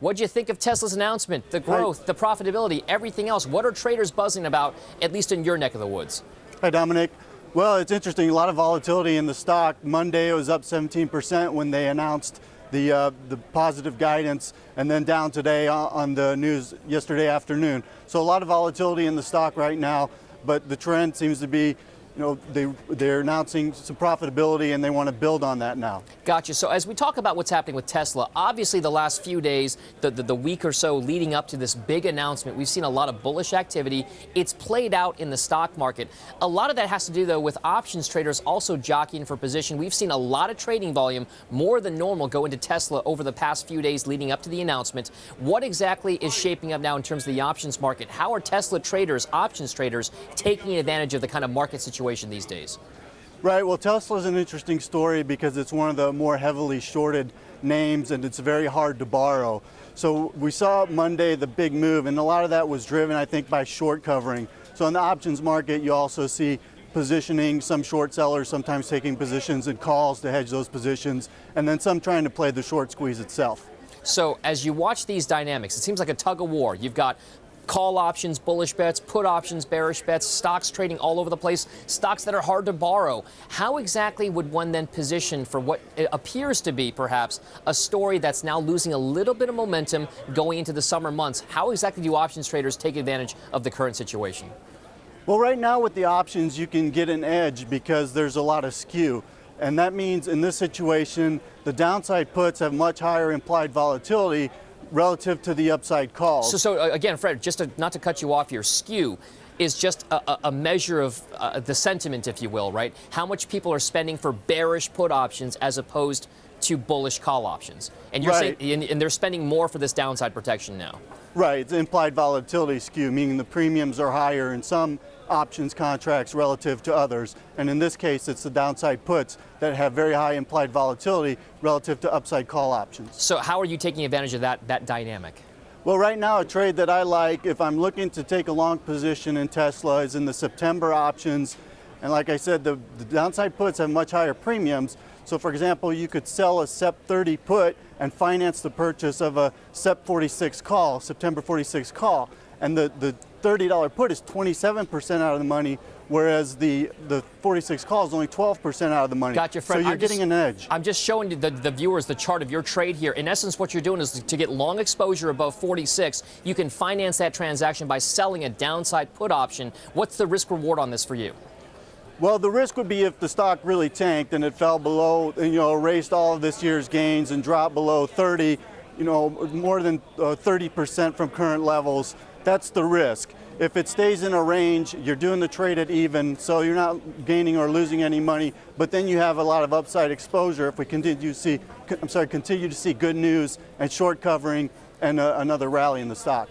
What'd you think of Tesla's announcement, the growth, the profitability, everything else? What are traders buzzing about, at least in your neck of the woods? Hi, Dominic. Well, it's interesting. A lot of volatility in the stock. Monday, it was up 17% when they announced the positive guidance, and then down today on the news yesterday afternoon. So a lot of volatility in the stock right now, but the trend seems to be, they're announcing some profitability and they want to build on that now. Gotcha. So as we talk about what's happening with Tesla, obviously the last few days, the week or so leading up to this big announcement, we've seen a lot of bullish activity. It's played out in the stock market. A lot of that has to do, though, with options traders also jockeying for position. We've seen a lot of trading volume, more than normal, go into Tesla over the past few days leading up to the announcement. What exactly is shaping up now in terms of the options market? How are Tesla traders, options traders, taking advantage of the kind of market situation these days? Right. Well, Tesla's an interesting story because it's one of the more heavily shorted names and it's very hard to borrow. So we saw Monday the big move, and a lot of that was driven, I think, by short covering. So in the options market, you also see positioning, some short sellers sometimes taking positions in calls to hedge those positions, and then some trying to play the short squeeze itself. So as you watch these dynamics, it seems like a tug of war. You've got call options, bullish bets, put options, bearish bets, stocks trading all over the place, stocks that are hard to borrow. How exactly would one then position for what appears to be perhaps a story that's now losing a little bit of momentum going into the summer months? How exactly do options traders take advantage of the current situation? Well, right now with the options, you can get an edge because there's a lot of skew. And that means in this situation, the downside puts have much higher implied volatility relative to the upside calls. So again, Fred, not to cut you off here, skew is just a measure of the sentiment, if you will, right? How much people are spending for bearish put options as opposed to bullish call options. And you're saying, and they're spending more for this downside protection now. Right, it's implied volatility skew, meaning the premiums are higher in some options contracts relative to others. And in this case, it's the downside puts that have very high implied volatility relative to upside call options. So how are you taking advantage of that dynamic? Well, right now, a trade that I like, if I'm looking to take a long position in Tesla, is in the September options. And like I said, the downside puts have much higher premiums. So for example, you could sell a SEP 30 put and finance the purchase of a SEP 46 call, September 46 call. And the $30 put is 27% out of the money, whereas the 46 call is only 12% out of the money. Gotcha, Fred. So you're getting an edge. I'm just showing the viewers the chart of your trade here. In essence, what you're doing is to get long exposure above 46. You can finance that transaction by selling a downside put option. What's the risk reward on this for you? Well, the risk would be if the stock really tanked and it fell below, erased all of this year's gains and dropped below 30, more than 30% from current levels. That's the risk. If it stays in a range, you're doing the trade at even, so you're not gaining or losing any money, but then you have a lot of upside exposure if we continue to see good news and short covering and another rally in the stock.